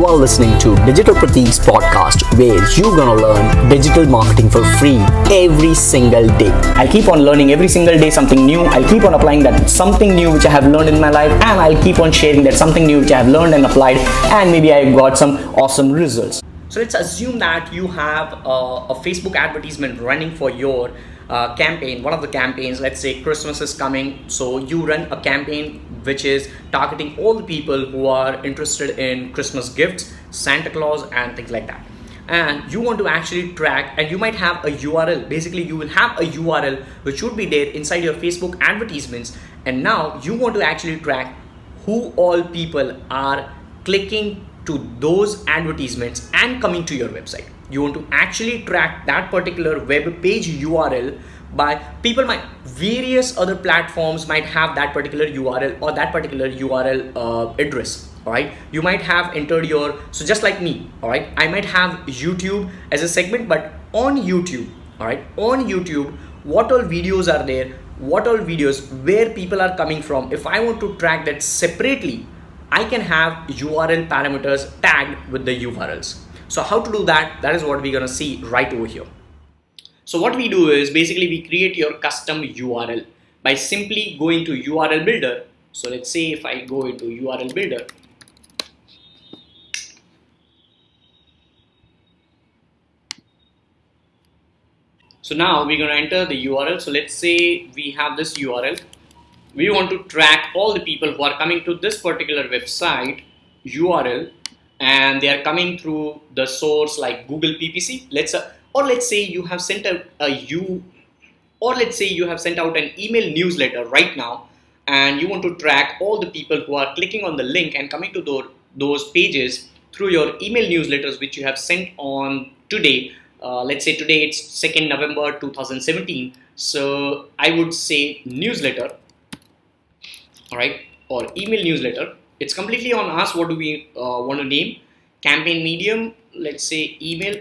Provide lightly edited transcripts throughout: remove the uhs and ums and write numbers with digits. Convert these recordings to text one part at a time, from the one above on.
are listening to Digital Pratik's podcast, where you're gonna learn digital marketing for free every single day. I'll keep on learning every single day something new. I'll keep on applying that something new which I have learned in my life, and I'll keep on sharing that something new which I have learned and applied, and maybe I got some awesome results. So let's assume that you have a Facebook advertisement running for your campaign. One of the campaigns, let's say Christmas is coming, so you run a campaign which is targeting all the people who are interested in Christmas gifts, Santa Claus, and things like that. And you want to actually track, and you might have a URL. Basically, you will have a URL which would be there inside your Facebook advertisements, and now you want to actually track who all people are clicking to those advertisements and coming to your website. You want to actually track that particular web page URL by people. Various other platforms might have that particular URL or that particular URL address. All right, you might have entered so just like me, all right, I might have YouTube as a segment, but on YouTube, all right, on YouTube, what all videos are there, what all videos, where people are coming from. If I want to track that separately, I can have URL parameters tagged with the URLs. So how to do that? That is what we're gonna see right over here. So what we do is basically we create your custom URL by simply going to URL builder. So let's say if I go into URL builder, so now we're gonna enter the URL. So let's say we have this URL. We want to track all the people who are coming to this particular website URL, and they are coming through the source like Google PPC. Let's say you have sent out an email newsletter right now, and you want to track all the people who are clicking on the link and coming to those pages through your email newsletters which you have sent on today. Let's say today it's 2nd November 2017. So I would say newsletter, all right, or email newsletter. It's completely on us. What do we want to name? Campaign medium, let's say email.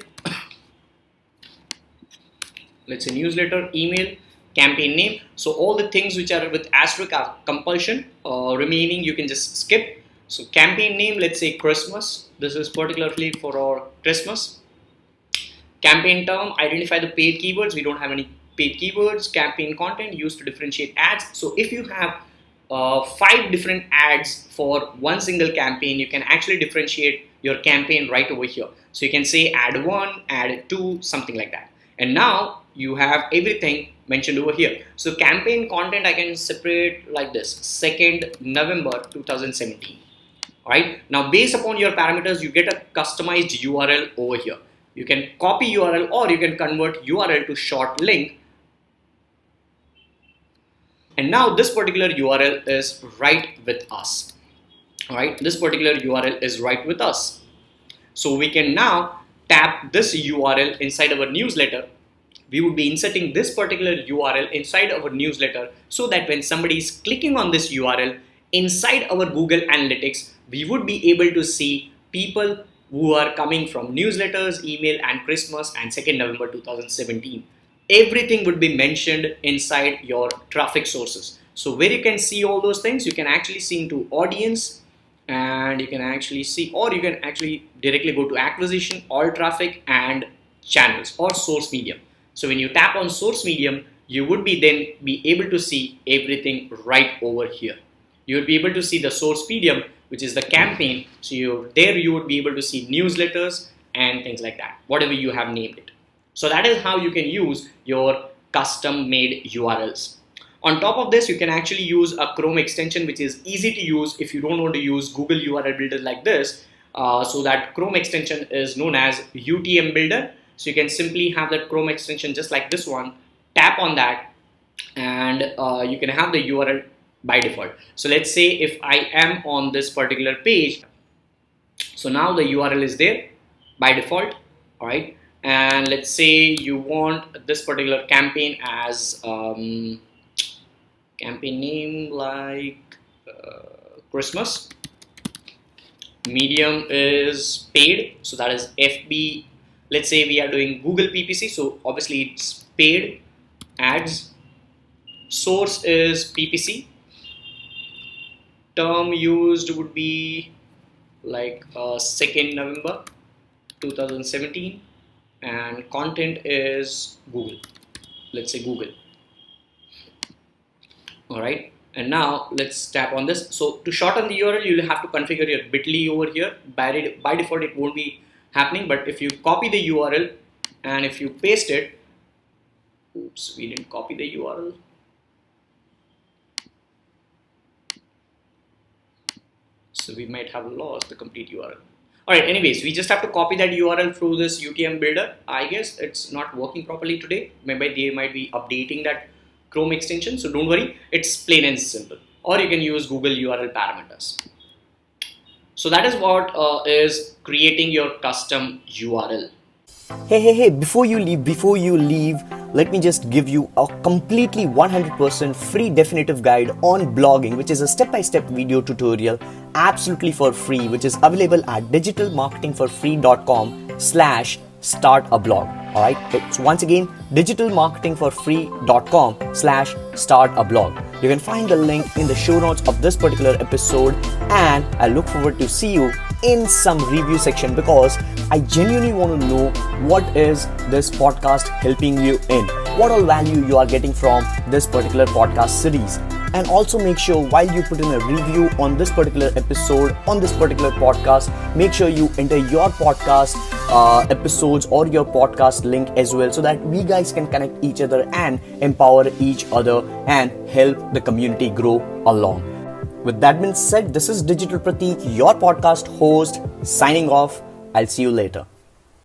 Let's say newsletter, email, campaign name. So all the things which are with asterisk are compulsion. Remaining you can just skip. So campaign name, let's say Christmas. This is particularly for our Christmas. Campaign term, identify the paid keywords. We don't have any paid keywords. Campaign content, used to differentiate ads. So if you have 5 different ads for one single campaign, you can actually differentiate your campaign right over here. So you can say ad 1, ad 2, something like that. And now you have everything mentioned over here. So campaign content I can separate like this, 2nd November 2017. All right. Now based upon your parameters, you get a customized URL over here. You can copy URL or you can convert URL to short link. And now this particular URL is right with us. All right, this particular URL is right with us. So we can now tap this URL inside our newsletter. We would be inserting this particular URL inside our newsletter so that when somebody is clicking on this URL inside our Google Analytics, we would be able to see people who are coming from newsletters, email, and Christmas and 2nd November 2017. Everything would be mentioned inside your traffic sources. So where you can see all those things, you can actually see into audience, and you can actually see, or you can actually directly go to acquisition, all traffic, and channels or source medium. So when you tap on source medium, you would be able to see everything right over here. You would be able to see the source medium, which is the campaign. So you would be able to see newsletters and things like that, whatever you have named it. So that is how you can use your custom made URLs. On top of this, you can actually use a Chrome extension, which is easy to use if you don't want to use Google URL builder like this. So that Chrome extension is known as UTM builder. So you can simply have that Chrome extension just like this one, tap on that, and you can have the URL by default. So let's say if I am on this particular page, so now the URL is there by default, all right. And let's say you want this particular campaign as campaign name like Christmas. Medium is paid, so that is FB. Let's say we are doing Google PPC, so obviously it's paid ads. Source is PPC. Term used would be like 2nd November 2017, and content is Google. Let's say Google. Alright, and now let's tap on this. So to shorten the URL, you'll have to configure your bit.ly over here. By default, it won't be happening, but if you copy the URL and if you paste it, oops, we didn't copy the URL. So we might have lost the complete URL. Alright, anyways, we just have to copy that URL through this UTM builder. I guess it's not working properly today. Maybe they might be updating that Chrome extension, so don't worry, it's plain and simple. Or you can use Google URL parameters. So that is what is creating your custom URL. Hey, before you leave, let me just give you a completely 100% free definitive guide on blogging, which is a step-by-step video tutorial absolutely for free, which is available at digitalmarketingforfree.com/startablog. Alright, so once again, digitalmarketingforfree.com/startablog. You can find the link in the show notes of this particular episode, and I look forward to see you in some review section, because I genuinely want to know what is this podcast helping you in, what all value you are getting from this particular podcast series. And also make sure while you put in a review on this particular episode, on this particular podcast, make sure you enter your podcast episodes or your podcast link as well, so that we guys can connect each other and empower each other and help the community grow along. With that being said, this is Digital Pratik, your podcast host, signing off. I'll see you later.